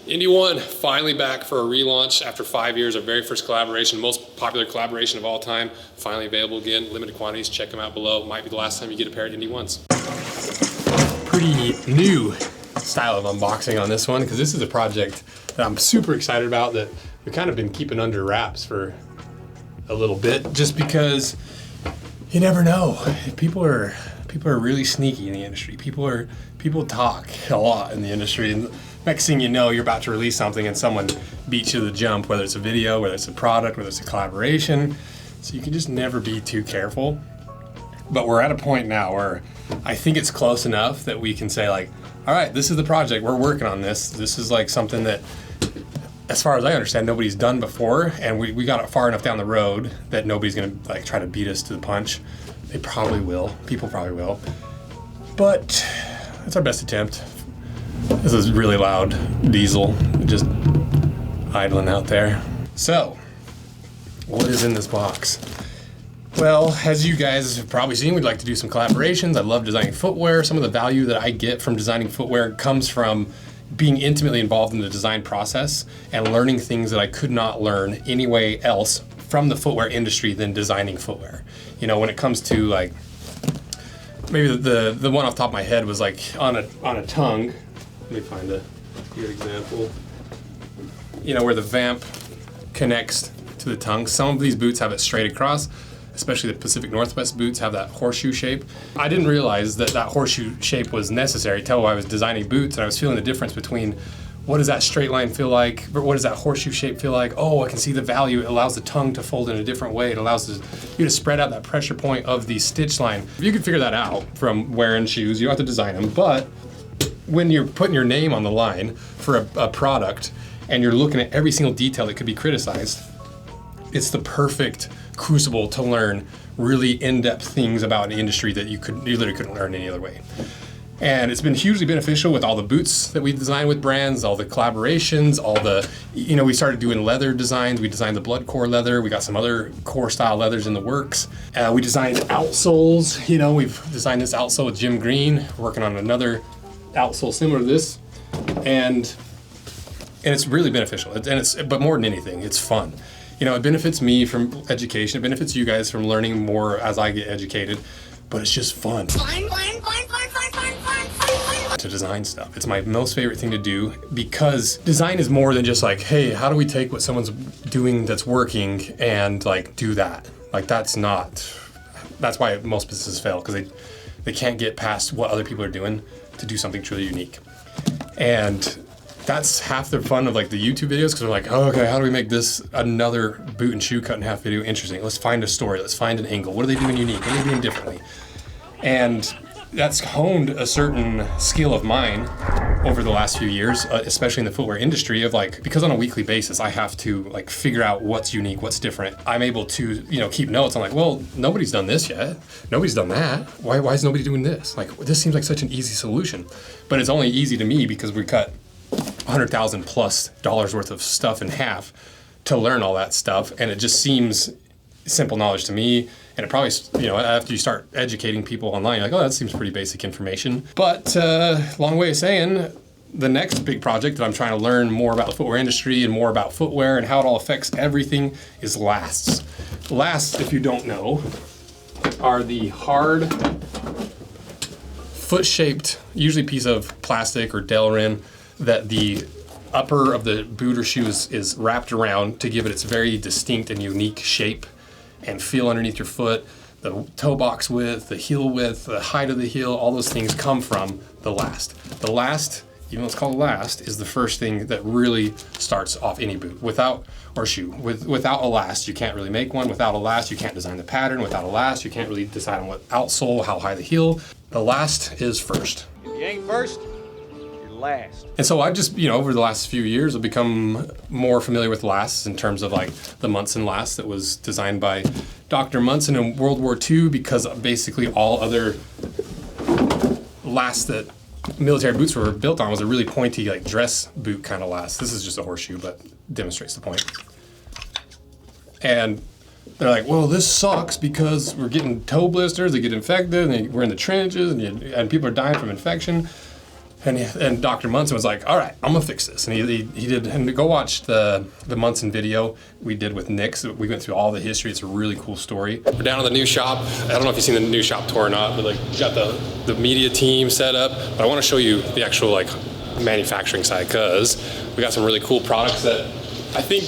Indy One finally back for a relaunch after 5 years. Our very first collaboration, most popular collaboration of all time. Finally available again, limited quantities. Check them out below. Might be the last time you get a pair of Indy Ones. Pretty new style of unboxing on this one because this is a project that I'm super excited about that we've kind of been keeping under wraps for a little bit, just because you never know. People are really sneaky in the industry. People talk a lot in the industry, and next thing you know, you're about to release something and someone beats you to the jump, whether it's a video, whether it's a product, whether it's a collaboration. So you can just never be too careful. But we're at a point now where I think it's close enough that we can say, like, all right, this is the project, we're working on this. This is like something that, as far as I understand, nobody's done before, and we got it far enough down the road that nobody's gonna like try to beat us to the punch. They probably will, people probably will. But it's our best attempt. This is really loud diesel, just idling out there. So, what is in this box? Well, as you guys have probably seen, we'd like to do some collaborations. I love designing footwear. Some of the value that I get from designing footwear comes from being intimately involved in the design process and learning things that I could not learn anyway else from the footwear industry than designing footwear. You know, when it comes to like, maybe the one off the top of my head was like on a tongue. Let me find a good example. You know, where the vamp connects to the tongue. Some of these boots have it straight across, especially the Pacific Northwest boots have that horseshoe shape. I didn't realize that horseshoe shape was necessary until I was designing boots, and I was feeling the difference between what does that straight line feel like, what does that horseshoe shape feel like? Oh, I can see the value. It allows the tongue to fold in a different way. It allows you to spread out that pressure point of the stitch line. If you can figure that out from wearing shoes, you don't have to design them, but when you're putting your name on the line for a product and you're looking at every single detail that could be criticized, it's the perfect crucible to learn really in-depth things about an industry that you literally couldn't learn any other way. And it's been hugely beneficial with all the boots that we designed with brands, all the collaborations, we started doing leather designs. We designed the blood core leather. We got some other core style leathers in the works. We designed outsoles. You know, we've designed this outsole with Jim Green. We're working on another outsole similar to this. And it's really beneficial. But more than anything, it's fun. You know, it benefits me from education. It benefits you guys from learning more as I get educated. But it's just fun to design stuff. It's my most favorite thing to do because design is more than just like, hey, how do we take what someone's doing that's working and like do that? Like that's why most businesses fail, because they can't get past what other people are doing to do something truly unique. And that's half the fun of like the YouTube videos, because we're like, oh, okay, how do we make this another boot and shoe cut in half video interesting? Let's find a story, let's find an angle. What are they doing unique? What are they doing differently? And that's honed a certain skill of mine over the last few years, especially in the footwear industry, of like, because on a weekly basis, I have to like figure out what's unique, what's different. I'm able to, keep notes. I'm like, well, nobody's done this yet. Nobody's done that. Why is nobody doing this? Like, this seems like such an easy solution, but it's only easy to me because we cut $100,000+ worth of stuff in half to learn all that stuff. And it just seems simple knowledge to me. And it probably, after you start educating people online, you're like, oh, that seems pretty basic information. But long way of saying, the next big project that I'm trying to learn more about the footwear industry and more about footwear and how it all affects everything is lasts. Lasts, if you don't know, are the hard foot-shaped, usually piece of plastic or Delrin, that the upper of the boot or shoe is wrapped around to give it its very distinct and unique shape and feel underneath your foot. The toe box width, the heel width, the height of the heel, all those things come from the last. The last, even though it's called last, is the first thing that really starts off any boot or shoe. Without a last, you can't really make one. Without a last, you can't design the pattern. Without a last, you can't really decide on what outsole, how high the heel. The last is first. If you ain't first, last. And so I've just, over the last few years, I've become more familiar with lasts in terms of like the Munson last that was designed by Dr. Munson in World War II, because basically all other lasts that military boots were built on was a really pointy like dress boot kind of last. This is just a horseshoe, but demonstrates the point. And they're like, well, this sucks because we're getting toe blisters, they get infected, and we're in the trenches, and people are dying from infection. And Dr. Munson was like, all right, I'm gonna fix this. And he did, and go watch the Munson video we did with Nick. So we went through all the history. It's a really cool story. We're down at the new shop. I don't know if you've seen the new shop tour or not, but like we got the media team set up. But I wanna show you the actual like manufacturing side, because we got some really cool products that I think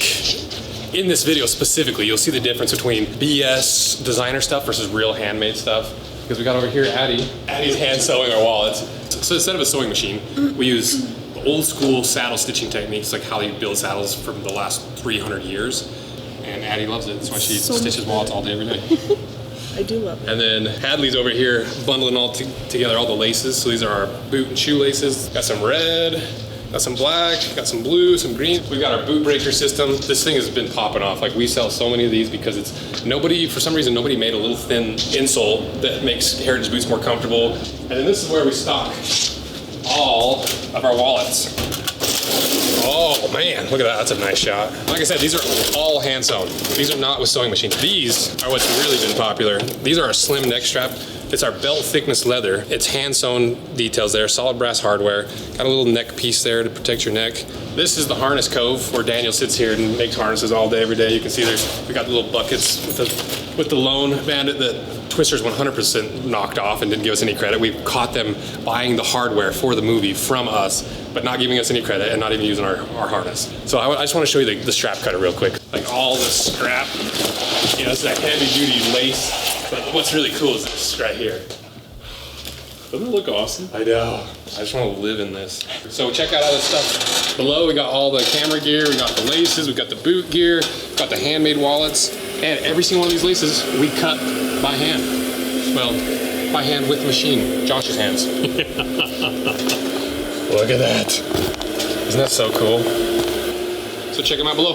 in this video specifically, you'll see the difference between BS designer stuff versus real handmade stuff. Because we got over here Addie's hand sewing our wallets. So instead of a sewing machine, we use the old school saddle stitching techniques, like how you build saddles from the last 300 years. And Addie loves it. That's why she stitches wallets all day, every day. I do love it. And then Hadley's over here bundling all together all the laces. So these are our boot and shoe laces. Got some red, got some black, got some blue, some green. We've got our boot breaker system. This thing has been popping off. Like we sell so many of these because it's for some reason, nobody made a little thin insole that makes Heritage boots more comfortable. And then this is where we stock all of our wallets. Oh man, look at that, that's a nice shot. Like I said, these are all hand sewn. These are not with sewing machines. These are what's really been popular. These are our slim neck strap. It's our belt thickness leather. It's hand sewn details there, solid brass hardware. Got a little neck piece there to protect your neck. This is the harness cove where Daniel sits here and makes harnesses all day, every day. You can see we got the little buckets with the Lone Bandit that Twister's 100% knocked off and didn't give us any credit. We caught them buying the hardware for the movie from us, but not giving us any credit and not even using our harness. So I just want to show you the strap cutter real quick. Like all the scrap, you know, it's that heavy duty lace. But what's really cool is this right here. Doesn't it look awesome? I know. I just want to live in this. So check out all this stuff below. We got all the camera gear, we got the laces, we got the boot gear, got the handmade wallets, and every single one of these laces we cut by hand. Well, by hand with machine, Josh's hands. Look at that. Isn't that so cool? So check them out below.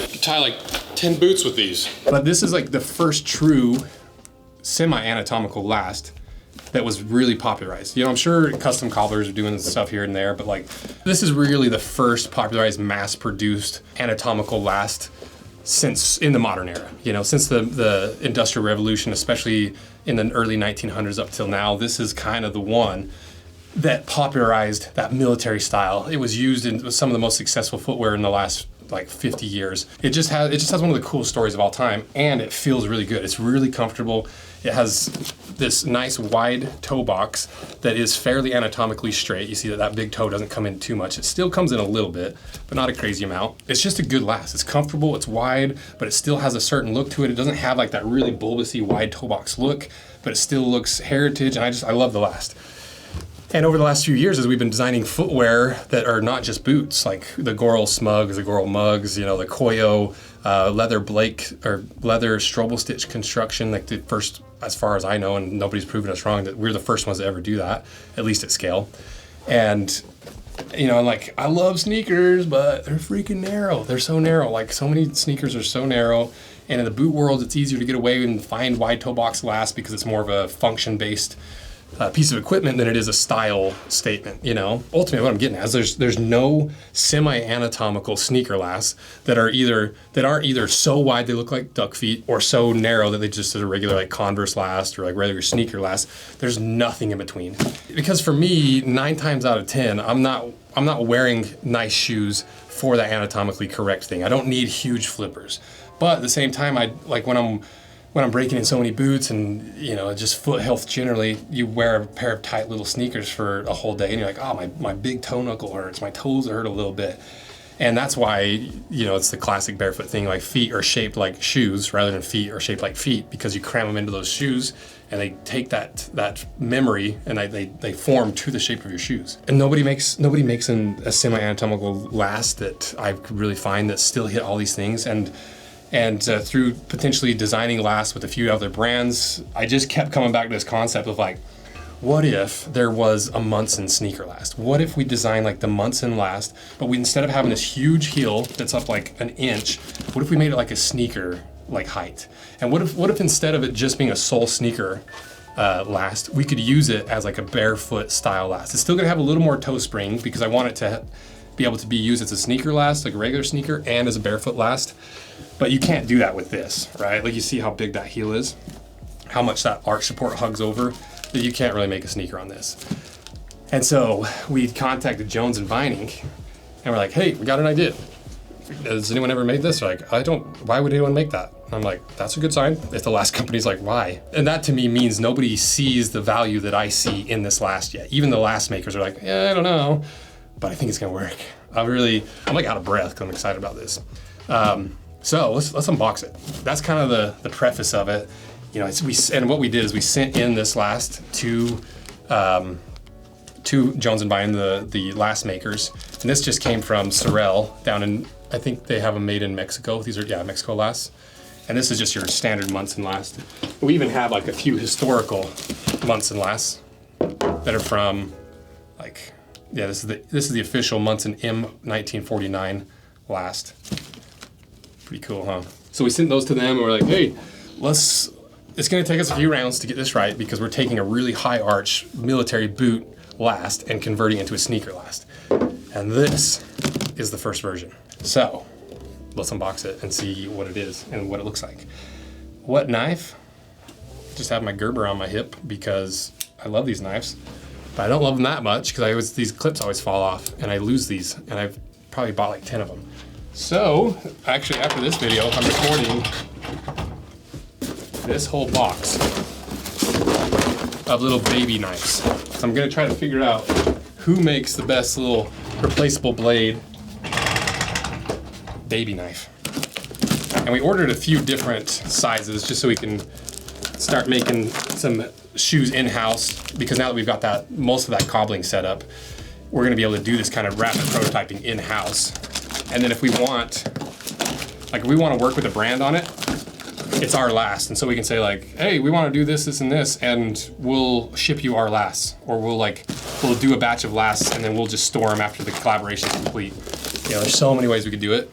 You can tie like 10 boots with these. But this is like the first true semi-anatomical last that was really popularized. You know, I'm sure custom cobblers are doing stuff here and there, but like this is really the first popularized mass-produced anatomical last since in the modern era. You know, since the Industrial Revolution, especially in the early 1900s up till now, this is kind of the one that popularized that military style. It was used in some of the most successful footwear in the last like 50 years. It just has one of the coolest stories of all time, and it feels really good. It's really comfortable. It has this nice wide toe box that is fairly anatomically straight. You see that big toe doesn't come in too much. It still comes in a little bit, but not a crazy amount. It's just a good last. It's comfortable, it's wide, but it still has a certain look to it. It doesn't have like that really bulbousy wide toe box look, but it still looks heritage, and I love the last. And over the last few years, as we've been designing footwear that are not just boots, like the Goral Smugs, the Goral Mugs, you know, the Koyo leather leather Strobel stitch construction, like the first, as far as I know, and nobody's proven us wrong, that we're the first ones to ever do that, at least at scale. And, you know, like, I love sneakers, but they're freaking narrow. They're so narrow. Like, so many sneakers are so narrow. And in the boot world, it's easier to get away and find wide toe box last because it's more of a function-based piece of equipment than it is a style statement. You know, ultimately what I'm getting at is there's no semi-anatomical sneaker lasts that aren't either so wide they look like duck feet or so narrow that they just a regular like Converse last or like regular sneaker last. There's nothing in between. Because for me, 9 times out of 10, I'm not wearing nice shoes for that anatomically correct thing. I don't need huge flippers. But at the same time, I like when I'm breaking in so many boots and, you know, just foot health generally, you wear a pair of tight little sneakers for a whole day and you're like, oh, my big toe knuckle hurts, my toes hurt a little bit. And that's why, you know, it's the classic barefoot thing, like feet are shaped like shoes rather than feet are shaped like feet, because you cram them into those shoes and they take that memory and they form to the shape of your shoes. And nobody makes a semi-anatomical last that I could really find that still hit all these things. And through potentially designing lasts with a few other brands, I just kept coming back to this concept of like, what if there was a Munson sneaker last? What if we designed like the Munson last, but we, instead of having this huge heel that's up like an inch, what if we made it like a sneaker like height? And what if instead of it just being a sole sneaker last, we could use it as like a barefoot style last? It's still gonna have a little more toe spring because I want it to be able to be used as a sneaker last, like a regular sneaker, and as a barefoot last. But you can't do that with this, right? Like you see how big that heel is, how much that arch support hugs over, that you can't really make a sneaker on this. And so we contacted Jones and Vining, and we're like, hey, we got an idea. Has anyone ever made this? They're like, why would anyone make that? And I'm like, that's a good sign. If the last company's like, why? And that to me means nobody sees the value that I see in this last yet. Even the last makers are like, yeah, I don't know, but I think it's gonna work. I'm like out of breath because I'm excited about this. So let's unbox it. That's kind of the preface of it. You know, and what we did is we sent in this last to Jones and Vining, the last makers. And this just came from Sorel down in, I think they have them made in Mexico. These are, Mexico lasts. And this is just your standard Munson last. We even have like a few historical Munson lasts that are from like, this is the official Munson M 1949 last. Pretty cool, huh? So we sent those to them and we're like, hey, it's gonna take us a few rounds to get this right because we're taking a really high arch military boot last and converting it into a sneaker last. And this is the first version. So let's unbox it and see what it is and what it looks like. What knife? Just have my Gerber on my hip because I love these knives, but I don't love them that much because these clips always fall off and I lose these, and I've probably bought like 10 of them. So actually after this video, I'm recording this whole box of little baby knives. So I'm gonna try to figure out who makes the best little replaceable blade baby knife. And we ordered a few different sizes just so we can start making some shoes in-house, because now that we've got most of that cobbling set up, we're gonna be able to do this kind of rapid prototyping in-house. And then if we want to work with a brand on it, it's our last. And so we can say like, hey, we want to do this, this, and this, and we'll ship you our lasts. Or we'll do a batch of lasts and then we'll just store them after the collaboration is complete. You know, there's so many ways we could do it.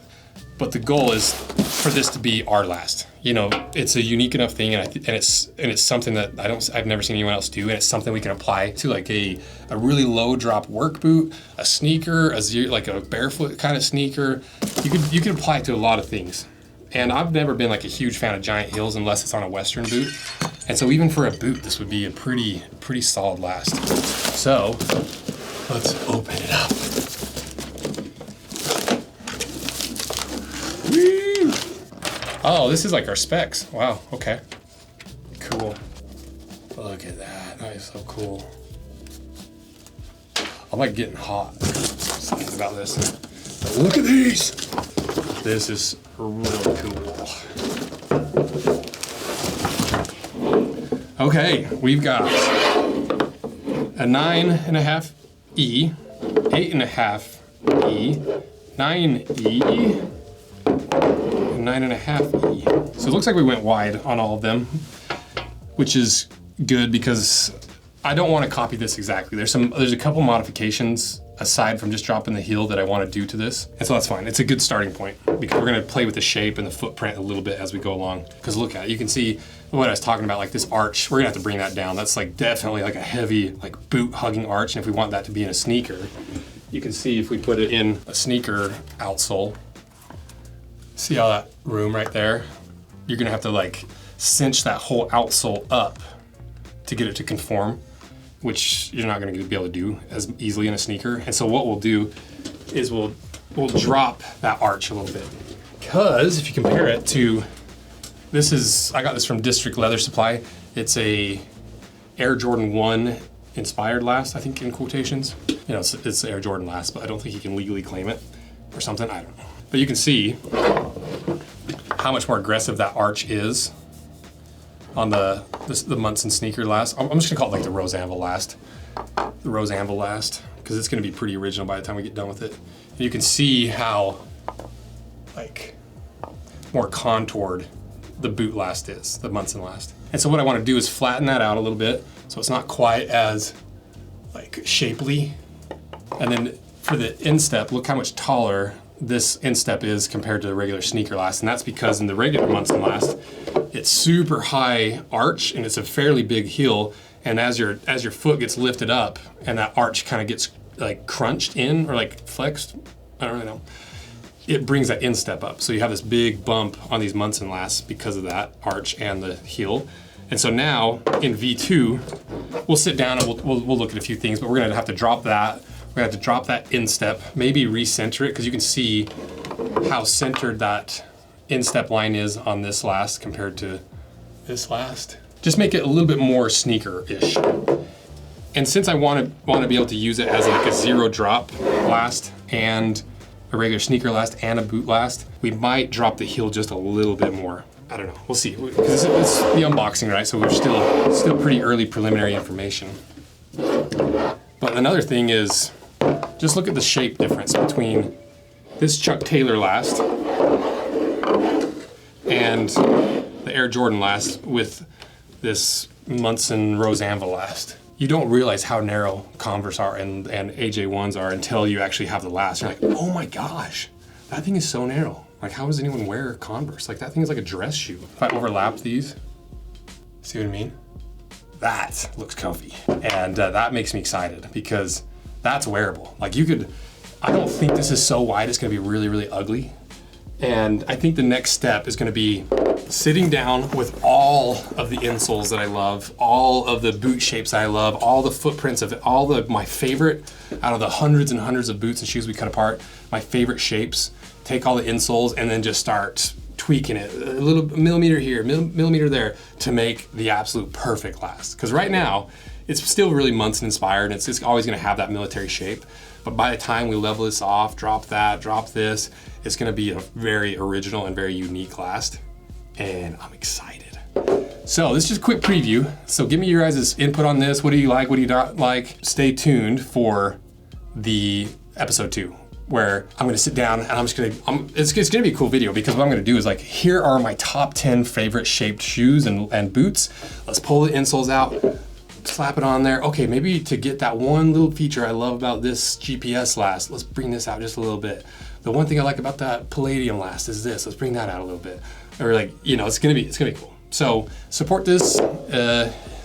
But the goal is for this to be our last. You know, it's a unique enough thing, and it's something that I've never seen anyone else do, and it's something we can apply to like a really low drop work boot, a sneaker, like a barefoot kind of sneaker. You could apply it to a lot of things. And I've never been like a huge fan of giant heels unless it's on a Western boot. And so even for a boot, this would be a pretty solid last. So let's open it up. Woo! Oh, this is like our specs. Wow, okay. Cool. Look at that, that is so cool. I'm like getting hot thinking about this. But look at these. This is really cool. Okay, we've got a 9.5 E, 8.5 E, 9 E, and 9.5 E. So it looks like we went wide on all of them, which is good because I don't want to copy this exactly. There's a couple modifications aside from just dropping the heel that I want to do to this. And so that's fine. It's a good starting point because we're going to play with the shape and the footprint a little bit as we go along. Because look at it, you can see what I was talking about, like this arch, we're gonna have to bring that down. That's like definitely like a heavy, like boot hugging arch. And if we want that to be in a sneaker, you can see if we put it in a sneaker outsole, see all that room right there? You're gonna have to like cinch that whole outsole up to get it to conform, which you're not gonna be able to do as easily in a sneaker. And so what we'll do is we'll drop that arch a little bit. Because if you compare it to, I got this from District Leather Supply. It's a Air Jordan 1 inspired last, I think in quotations. You know, it's Air Jordan last, but I don't think you can legally claim it or something, I don't know. But you can see how much more aggressive that arch is on the Munson sneaker last. I'm just gonna call it like the Rose Anvil last. The Rose Anvil last, because it's gonna be pretty original by the time we get done with it. And you can see how like more contoured the boot last is, the Munson last. And so what I want to do is flatten that out a little bit so it's not quite as like shapely. And then for the instep, look how much taller this instep is compared to the regular sneaker last. And that's because in the regular Munson last, it's super high arch and it's a fairly big heel. And as your foot gets lifted up and that arch kind of gets like crunched in or like flexed, I don't really know, it brings that instep up. So you have this big bump on these Munson lasts because of that arch and the heel. And so now in V2, we'll sit down and we'll look at a few things, but we're gonna have to drop that. We're gonna have to drop that instep, maybe recenter it, because you can see how centered that instep line is on this last compared to this last. Just make it a little bit more sneaker-ish. And since I want to be able to use it as like a 0 drop last and a regular sneaker last and a boot last, we might drop the heel just a little bit more. I don't know, we'll see. Because it's the unboxing, right? So we're still pretty early preliminary information. But another thing is, just look at the shape difference between this Chuck Taylor last and the Air Jordan last with this Munson Rose Anvil last. You don't realize how narrow Converse are and AJ1s are until you actually have the last. You're like, oh my gosh, that thing is so narrow. Like, how does anyone wear Converse? Like, that thing is like a dress shoe. If I overlap these, see what I mean? That looks comfy. And that makes me excited because that's wearable. Like, I don't think this is so wide, it's gonna be really, really ugly. And I think the next step is gonna be sitting down with all of the insoles that I love, all of the boot shapes I love, all the footprints of it, my favorite, out of the hundreds and hundreds of boots and shoes we cut apart, my favorite shapes, take all the insoles and then just start tweaking it, a little millimeter here, millimeter there, to make the absolute perfect last. Because right now, it's still really Munson inspired, and it's always gonna have that military shape. But by the time we level this off, drop that, drop this, it's gonna be a very original and very unique last. And I'm excited. So this is just a quick preview. So give me your guys' input on this. What do you like? What do you not like? Stay tuned for the episode 2, where I'm gonna sit down and I'm just gonna, it's gonna be a cool video, because what I'm gonna do is like, here are my top 10 favorite shaped shoes and boots. Let's pull the insoles out, slap it on there. Okay, maybe to get that one little feature I love about this GPS last, let's bring this out just a little bit. The one thing I like about that Palladium last is this, let's bring that out a little bit. Or like, you know, it's gonna be cool. So support this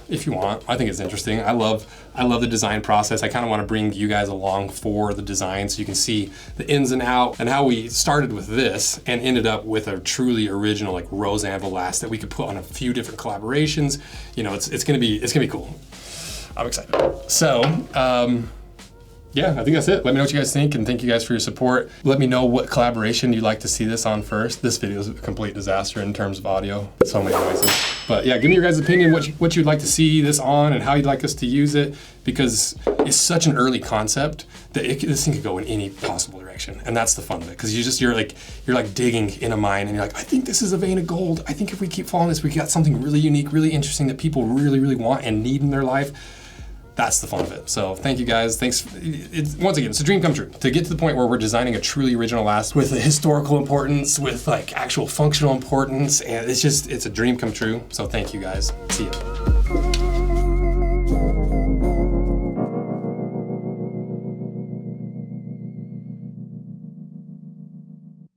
if you want. I think it's interesting. I love the design process. I kind of want to bring you guys along for the design so you can see the ins and outs and how we started with this and ended up with a truly original like Rose Anvil last that we could put on a few different collaborations. You know, it's gonna be cool. I'm excited. So yeah, I think that's it. Let me know what you guys think, and thank you guys for your support. Let me know what collaboration you'd like to see this on first. This video is a complete disaster in terms of audio. So many noises. But yeah, give me your guys' opinion, what you'd like to see this on and how you'd like us to use it, because it's such an early concept that this thing could go in any possible direction. And that's the fun of it, because you're like digging in a mine and you're like, I think this is a vein of gold. I think if we keep following this, we got something really unique, really interesting that people really, really want and need in their life. That's the fun of it. So thank you guys. Thanks. Once again, it's a dream come true to get to the point where we're designing a truly original last with a historical importance, with like actual functional importance, and it's a dream come true. So thank you guys. See you.